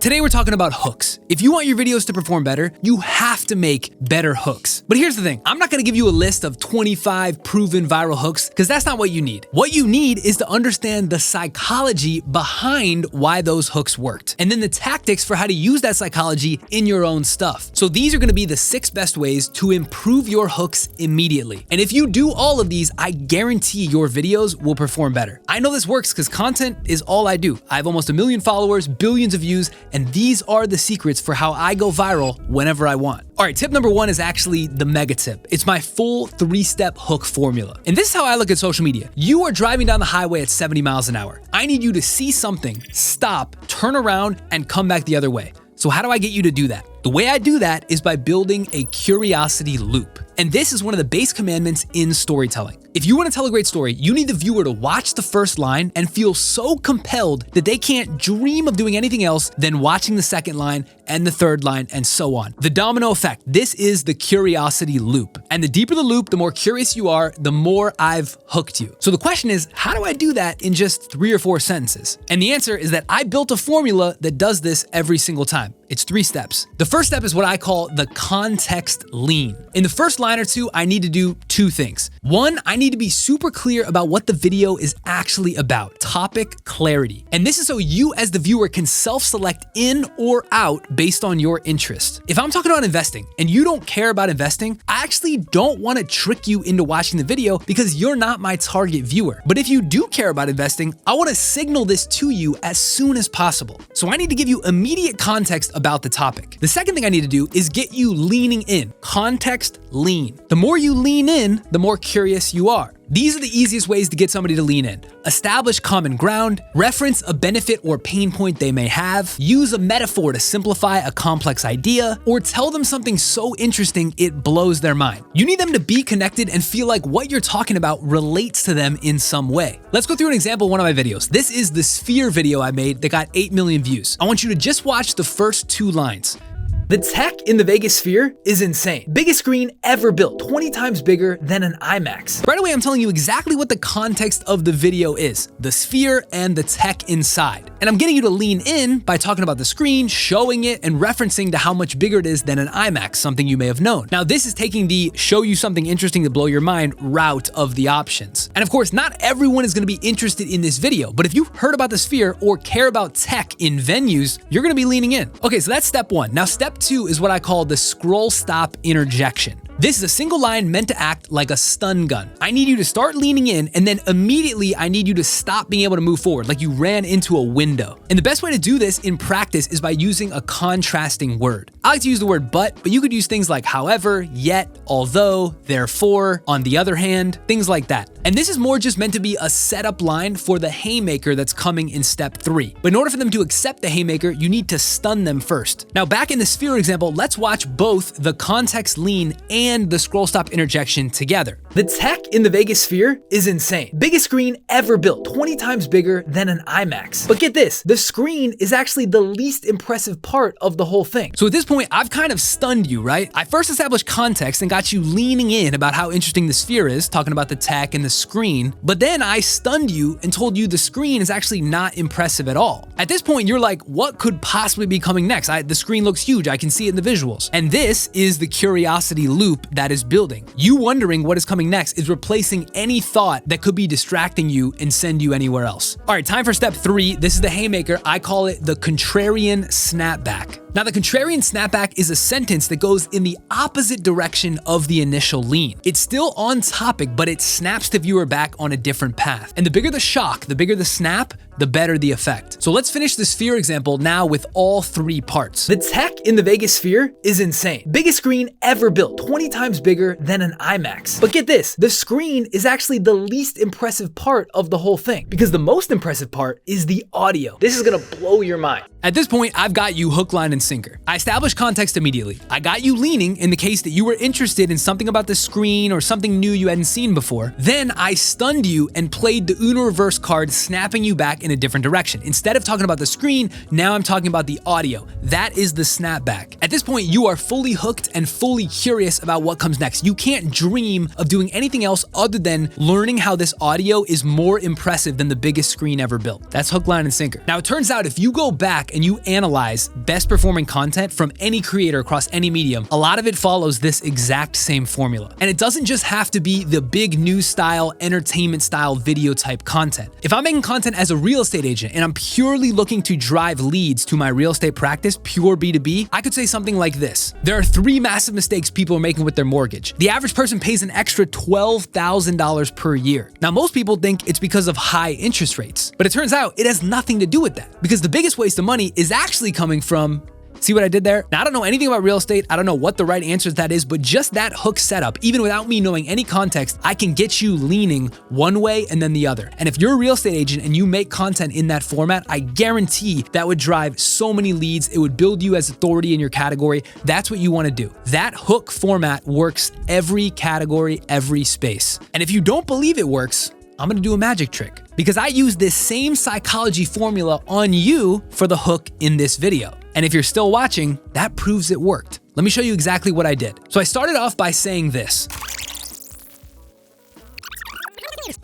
Today we're talking about hooks. If you want your videos to perform better, you have to make better hooks. But here's the thing, I'm not gonna give you a list of 25 proven viral hooks because that's not what you need. What you need is to understand the psychology behind why those hooks worked, and then the tactics for how to use that psychology in your own stuff. So these are gonna be the 6 best ways to improve your hooks immediately. And if you do all of these, I guarantee your videos will perform better. I know this works because content is all I do. I have almost 1 million followers, billions of views, and these are the secrets for how I go viral whenever I want. All right, tip number 1 is actually the mega tip. It's my full 3-step hook formula. And this is how I look at social media. You are driving down the highway at 70 miles an hour. I need you to see something, stop, turn around, and come back the other way. So how do I get you to do that? The way I do that is by building a curiosity loop. And this is one of the base commandments in storytelling. If you want to tell a great story, you need the viewer to watch the first line and feel so compelled that they can't dream of doing anything else than watching the second line and the third line and so on. The domino effect. This is the curiosity loop. And the deeper the loop, the more curious you are, the more I've hooked you. So the question is, how do I do that in just 3 or 4 sentences? And the answer is that I built a formula that does this every single time. It's 3 steps. The first step is what I call the context lean. In the first line or 2, I need to do 2 things. 1, I need to be super clear about what the video is actually about. Topic clarity. And this is so you as the viewer can self-select in or out based on your interest. If I'm talking about investing and you don't care about investing, I actually don't want to trick you into watching the video because you're not my target viewer. But if you do care about investing, I want to signal this to you as soon as possible. So I need to give you immediate context about the topic. The second thing I need to do is get you leaning in. Context lean. The more you lean in, the more curious you are. These are the easiest ways to get somebody to lean in. Establish common ground, reference a benefit or pain point they may have, use a metaphor to simplify a complex idea, or tell them something so interesting it blows their mind. You need them to be connected and feel like what you're talking about relates to them in some way. Let's go through an example of one of my videos. This is the sphere video I made that got 8 million views. I want you to just watch the first 2 lines. The tech in the Vegas sphere is insane. Biggest screen ever built, 20 times bigger than an IMAX. Right away, I'm telling you exactly what the context of the video is, the sphere and the tech inside. And I'm getting you to lean in by talking about the screen, showing it, and referencing to how much bigger it is than an IMAX, something you may have known. Now, this is taking the show you something interesting to blow your mind route of the options. And of course, not everyone is gonna be interested in this video, but if you've heard about the sphere or care about tech in venues, you're gonna be leaning in. Okay, so that's step 1. Now, step 2 is what I call the scroll stop interjection. This is a single line meant to act like a stun gun. I need you to start leaning in, and then immediately I need you to stop being able to move forward, like you ran into a window. And the best way to do this in practice is by using a contrasting word. I like to use the word but you could use things like however, yet, although, therefore, on the other hand, things like that. And this is more just meant to be a setup line for the haymaker that's coming in step 3. But in order for them to accept the haymaker, you need to stun them first. Now, back in the sphere example, let's watch both the context lean and the scroll stop interjection together. The tech in the Vegas sphere is insane. Biggest screen ever built, 20 times bigger than an IMAX. But get this, the screen is actually the least impressive part of the whole thing. So at this point, I've kind of stunned you, right? I first established context and got you leaning in about how interesting the sphere is, talking about the tech and the screen, but then I stunned you and told you the screen is actually not impressive at all. At this point, you're like, what could possibly be coming next? The screen looks huge, I can see it in the visuals. And this is the curiosity loop that is building. You wondering what is coming next is replacing any thought that could be distracting you and send you anywhere else. All right, time for step 3. This is the haymaker. I call it the contrarian snapback. Now, the contrarian snapback is a sentence that goes in the opposite direction of the initial lean. It's still on topic, but it snaps the viewer back on a different path. And the bigger the shock, the bigger the snap, the better the effect. So let's finish the sphere example now with all 3 parts. The tech in the Vegas sphere is insane. Biggest screen ever built, 20 times bigger than an IMAX. But get this, the screen is actually the least impressive part of the whole thing because the most impressive part is the audio. This is gonna blow your mind. At this point, I've got you hook, line, and sinker. I established context immediately. I got you leaning in the case that you were interested in something about the screen or something new you hadn't seen before. Then I stunned you and played the Uno reverse card, snapping you back in a different direction. Instead of talking about the screen, now I'm talking about the audio. that is the snapback. At this point, you are fully hooked and fully curious about what comes next. You can't dream of doing anything else other than learning how this audio is more impressive than the biggest screen ever built. That's hook, line, and sinker. Now, it turns out if you go back and you analyze best performing content from any creator across any medium, a lot of it follows this exact same formula. And it doesn't just have to be the big news style, entertainment style video type content. If I'm making content as a real estate agent and I'm purely looking to drive leads to my real estate practice, pure B2B, I could say something like this. There are 3 massive mistakes people are making with their mortgage. The average person pays an extra $12,000 per year. Now, most people think it's because of high interest rates, but it turns out it has nothing to do with that, because the biggest waste of money is actually coming from, see what I did there? Now, I don't know anything about real estate. I don't know what the right answer to that is, but just that hook setup, even without me knowing any context, I can get you leaning one way and then the other. And if you're a real estate agent and you make content in that format, I guarantee that would drive so many leads. It would build you as authority in your category. That's what you want to do. That hook format works every category, every space. And if you don't believe it works, I'm gonna do a magic trick, because I use this same psychology formula on you for the hook in this video. And if you're still watching, that proves it worked. Let me show you exactly what I did. So I started off by saying this.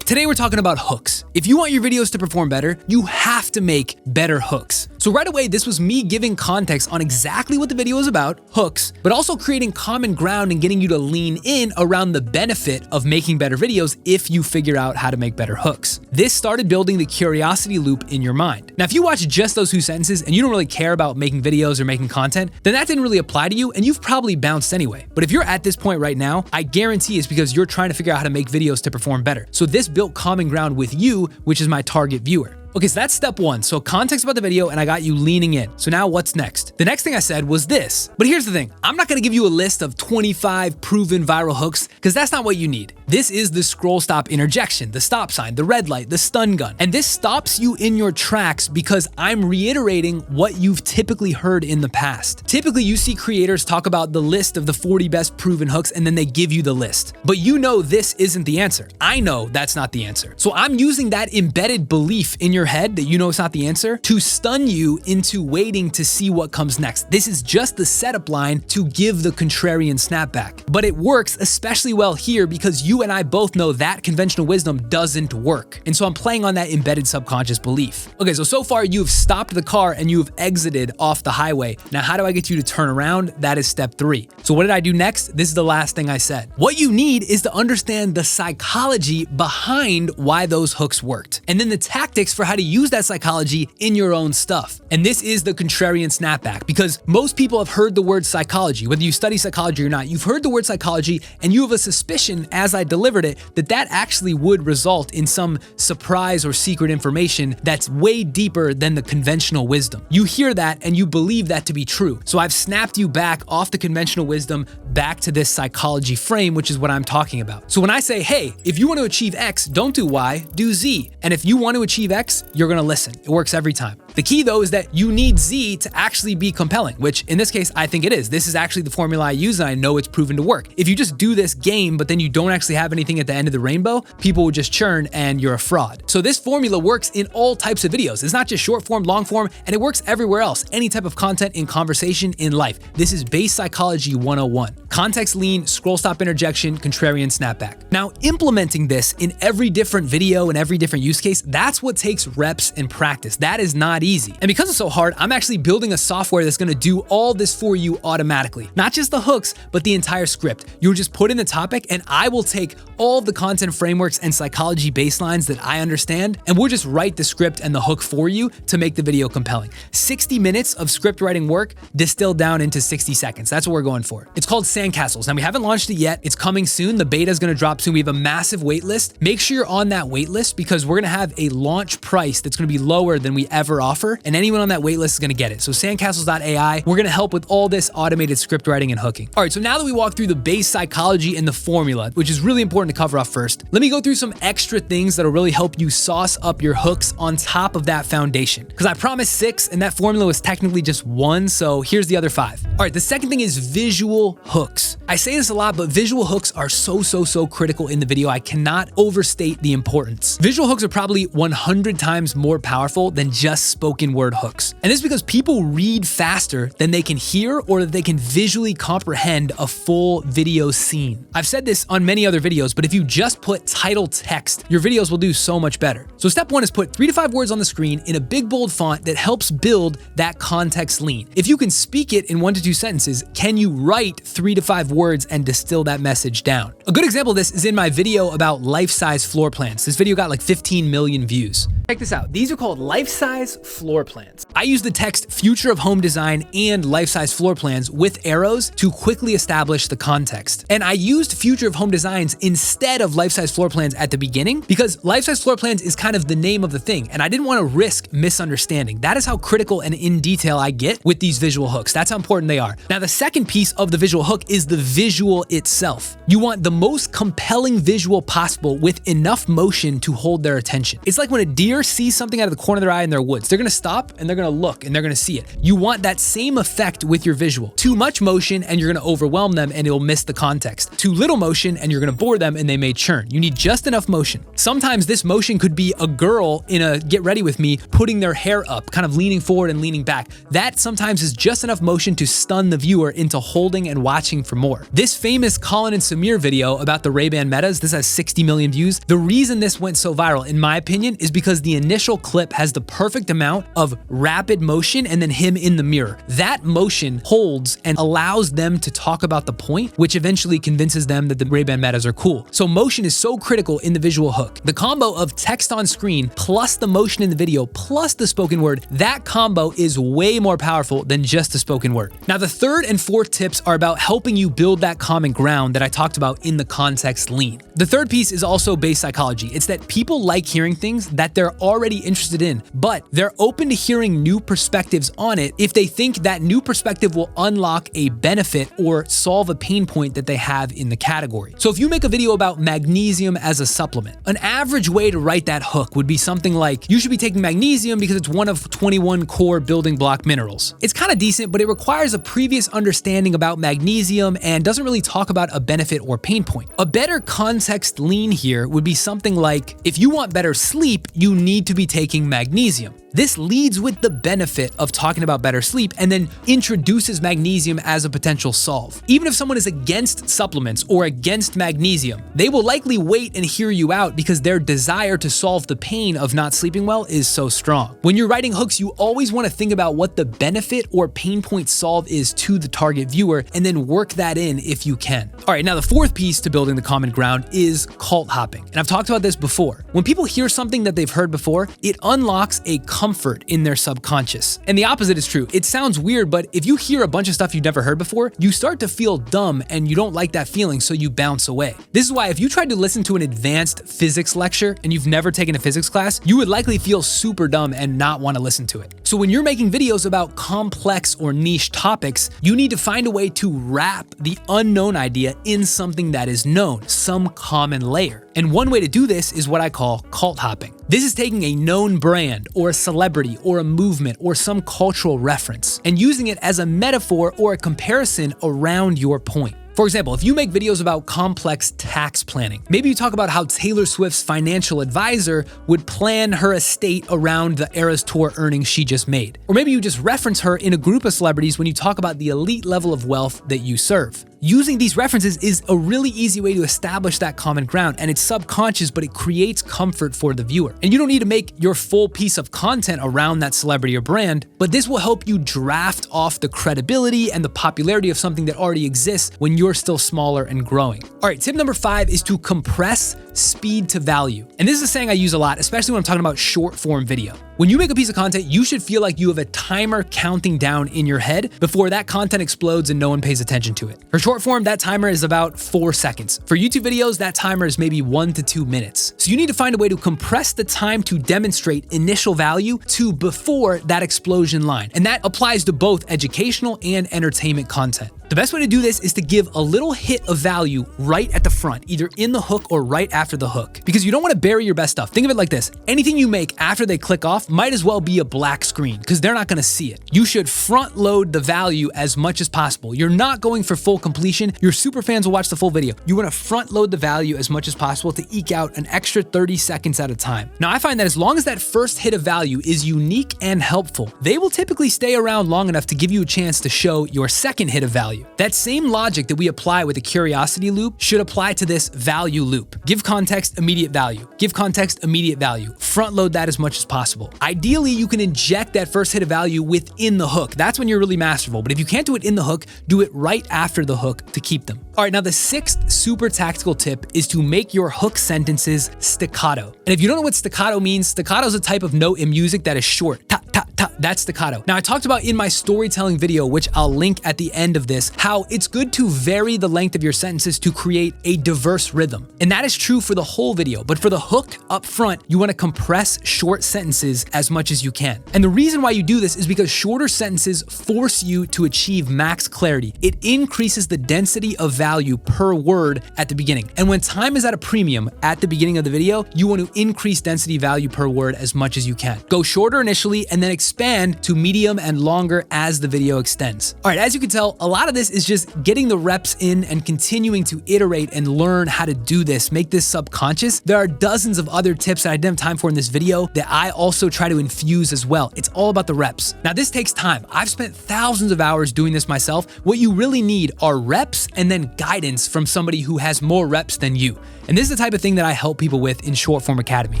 Today we're talking about hooks. If you want your videos to perform better, you have to make better hooks. So right away, this was me giving context on exactly what the video is about, hooks, but also creating common ground and getting you to lean in around the benefit of making better videos if you figure out how to make better hooks. This started building the curiosity loop in your mind. Now, if you watch just those 2 sentences and you don't really care about making videos or making content, then that didn't really apply to you and you've probably bounced anyway. But if you're at this point right now, I guarantee it's because you're trying to figure out how to make videos to perform better. So this built common ground with you, which is my target viewer. Okay, so that's step 1. So context about the video, and I got you leaning in. So now what's next? The next thing I said was this. But here's the thing. I'm not gonna give you a list of 25 proven viral hooks, because that's not what you need. This is the scroll stop interjection, the stop sign, the red light, the stun gun. And this stops you in your tracks because I'm reiterating what you've typically heard in the past. Typically, you see creators talk about the list of the 40 best proven hooks, and then they give you the list. But you know this isn't the answer. I know that's not the answer. So I'm using that embedded belief in your head that you know it's not the answer to stun you into waiting to see what comes next. This is just the setup line to give the contrarian snapback. But it works especially well here because you and I both know that conventional wisdom doesn't work. And so I'm playing on that embedded subconscious belief. Okay, so far you've stopped the car and you've exited off the highway. Now, how do I get you to turn around? That is step 3. So what did I do next? This is the last thing I said. What you need is to understand the psychology behind why those hooks worked, and then the tactics for how to use that psychology in your own stuff. And this is the contrarian snapback, because most people have heard the word psychology. Whether you study psychology or not, you've heard the word psychology and you have a suspicion as I delivered it that actually would result in some surprise or secret information that's way deeper than the conventional wisdom. You hear that and you believe that to be true. So I've snapped you back off the conventional wisdom back to this psychology frame, which is what I'm talking about. So when I say, hey, if you want to achieve X, don't do Y, do Z. And if you want to achieve X, you're going to listen. It works every time. The key though is that you need Z to actually be compelling, which in this case, I think it is. This is actually the formula I use and I know it's proven to work. If you just do this game, but then you don't actually have anything at the end of the rainbow, people will just churn and you're a fraud. So this formula works in all types of videos. It's not just short form, long form, and it works everywhere else. Any type of content in conversation in life. This is base psychology 101. Context lean, scroll stop interjection, contrarian snapback. Now, implementing this in every different video and every different use case, that's what takes reps and practice. That is not easy. And because it's so hard, I'm actually building a software that's gonna do all this for you automatically. Not just the hooks, but the entire script. You'll just put in the topic and I will take all of the content frameworks and psychology baselines that I understand, and we'll just write the script and the hook for you to make the video compelling. 60 minutes of script writing work distilled down into 60 seconds. That's what we're going for. It's called Sandcastles. Now, we haven't launched it yet. It's coming soon. The beta is gonna drop soon. We have a massive wait list. Make sure you're on that wait list because we're gonna have a launch price that's gonna be lower than we ever offer, and anyone on that wait list is gonna get it. So sandcastles.ai, we're gonna help with all this automated script writing and hooking. All right, so now that we walk through the base psychology and the formula, which is really important to cover off first, let me go through some extra things that'll really help you sauce up your hooks on top of that foundation. Because I promised 6 and that formula was technically just 1, so here's the other 5. All right, the second thing is visual hooks. I say this a lot, but visual hooks are so critical in the video. I cannot overstate the importance. Visual hooks are probably 100 times more powerful than just spoken word hooks. And this is because people read faster than they can hear or that they can visually comprehend a full video scene. I've said this on many other videos, but if you just put title text, your videos will do so much better. So step 1 is put 3 to 5 words on the screen in a big bold font that helps build that context lean. If you can speak it in 1 to 2 sentences, can you write 3 to 5 words and distill that message down? A good example of this is in my video about life-size floor plans. This video got like 15 million views. Check this out. These are called life-size floor plans. I use the text future of home design and life-size floor plans with arrows to quickly establish the context. And I used future of home designs instead of life-size floor plans at the beginning because life-size floor plans is kind of the name of the thing. And I didn't want to risk misunderstanding. That is how critical and in detail I get with these visual hooks. That's how important they are. Now, the second piece of the visual hook is the visual itself. You want the most compelling visual possible with enough motion to hold their attention. It's like when a deer sees something out of the corner of their eye in their woods. They're gonna stop and they're gonna look and they're gonna see it. You want that same effect with your visual. Too much motion and you're gonna overwhelm them and it'll miss the context. Too little motion and you're gonna bore them and they may churn. You need just enough motion. Sometimes this motion could be a girl in a get ready with me putting their hair up, kind of leaning forward and leaning back. That sometimes is just enough motion to stun the viewer into holding and watching for more. This famous Colin and Samir video about the Ray-Ban Metas, this has 60 million views. The reason this went so viral, in my opinion, is because the initial clip has the perfect amount of rapid motion and then him in the mirror. That motion holds and allows them to talk about the point, which eventually convinces them that the Ray-Ban Metas are cool. So motion is so critical in the visual hook. The combo of text on screen plus the motion in the video plus the spoken word, that combo is way more powerful than just the spoken word. Now, the third and fourth tips are about helping you build that common ground that I talked about in the context lean. The third piece is also base psychology. It's that people like hearing things that they're already interested in, but they're open to hearing new perspectives on it if they think that new perspective will unlock a benefit or solve a pain point that they have in the category. So if you make a video about magnesium as a supplement, an average way to write that hook would be something like, you should be taking magnesium because it's one of 21 core building block minerals. It's kind of decent, but it requires a previous understanding about magnesium and doesn't really talk about a benefit or pain point. A better context lean here would be something like, if you want better sleep, you need to be taking magnesium. This leads with the benefit of talking about better sleep and then introduces magnesium as a potential solve. Even if someone is against supplements or against magnesium, they will likely wait and hear you out because their desire to solve the pain of not sleeping well is so strong. When you're writing hooks, you always want to think about what the benefit or pain point solve is to the target viewer and then work that in if you can. All right, now the fourth piece to building the common ground is cult hopping. And I've talked about this before. When people hear something that they've heard before, it unlocks a comfort in their subconscious. And the opposite is true. It sounds weird, but if you hear a bunch of stuff you've never heard before, you start to feel dumb and you don't like that feeling, so you bounce away. This is why if you tried to listen to an advanced physics lecture and you've never taken a physics class, you would likely feel super dumb and not want to listen to it. So when you're making videos about complex or niche topics, you need to find a way to wrap the unknown idea in something that is known, some common layer. And one way to do this is what I call cult hopping. This is taking a known brand or a celebrity or a movement or some cultural reference and using it as a metaphor or a comparison around your point. For example, if you make videos about complex tax planning, maybe you talk about how Taylor Swift's financial advisor would plan her estate around the Eras Tour earnings she just made. Or maybe you just reference her in a group of celebrities when you talk about the elite level of wealth that you serve. Using these references is a really easy way to establish that common ground, and it's subconscious, but it creates comfort for the viewer. And you don't need to make your full piece of content around that celebrity or brand, but this will help you draft off the credibility and the popularity of something that already exists when you're still smaller and growing. All right, tip number 5 is to compress speed to value. And this is a saying I use a lot, especially when I'm talking about short form video. When you make a piece of content, you should feel like you have a timer counting down in your head before that content explodes and no one pays attention to it. For short form, that timer is about 4 seconds. For YouTube videos, that timer is maybe 1 to 2 minutes. So you need to find a way to compress the time to demonstrate initial value to before that explosion line. And that applies to both educational and entertainment content. The best way to do this is to give a little hit of value right at the front, either in the hook or right after the hook, because you don't want to bury your best stuff. Think of it like this. Anything you make after they click off might as well be a black screen because they're not going to see it. You should front load the value as much as possible. You're not going for full completion. Your super fans will watch the full video. You want to front load the value as much as possible to eke out an extra 30 seconds at a time. Now, I find that as long as that first hit of value is unique and helpful, they will typically stay around long enough to give you a chance to show your second hit of value. That same logic that we apply with the curiosity loop should apply to this value loop. Give context, immediate value. Give context, immediate value. Front load that as much as possible. Ideally, you can inject that first hit of value within the hook. That's when you're really masterful. But if you can't do it in the hook, do it right after the hook to keep them. All right, now the sixth super tactical tip is to make your hook sentences staccato. And if you don't know what staccato means, staccato is a type of note in music that is short. Ta, ta, ta, that's staccato. Now, I talked about in my storytelling video, which I'll link at the end of this, how it's good to vary the length of your sentences to create a diverse rhythm. And that is true for the whole video, but for the hook up front, you want to compress short sentences as much as you can. And the reason why you do this is because shorter sentences force you to achieve max clarity. It increases the density of value per word at the beginning. And when time is at a premium at the beginning of the video, you want to increase density value per word as much as you can. Go shorter initially and then expand to medium and longer as the video extends. All right, as you can tell, a lot of this is just getting the reps in and continuing to iterate and learn how to do this, make this subconscious. There are dozens of other tips that I didn't have time for in this video that I also try to infuse as well. It's all about the reps. Now, this takes time. I've spent thousands of hours doing this myself. What you really need are reps and then guidance from somebody who has more reps than you. And this is the type of thing that I help people with in Short Form Academy.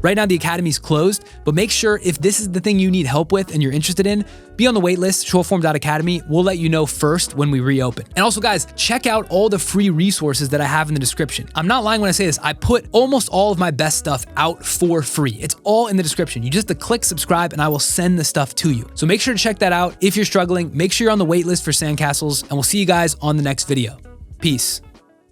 Right now, the Academy's closed, but make sure if this is the thing you need help with and you're interested in, be on the waitlist, shortform.academy. We'll let you know first when we reopen. And also, guys, check out all the free resources that I have in the description. I'm not lying when I say this. I put almost all of my best stuff out for free. It's all in the description. You just have to click subscribe and I will send the stuff to you. So make sure to check that out. If you're struggling, make sure you're on the waitlist for Sandcastles, and we'll see you guys on the next video. Peace.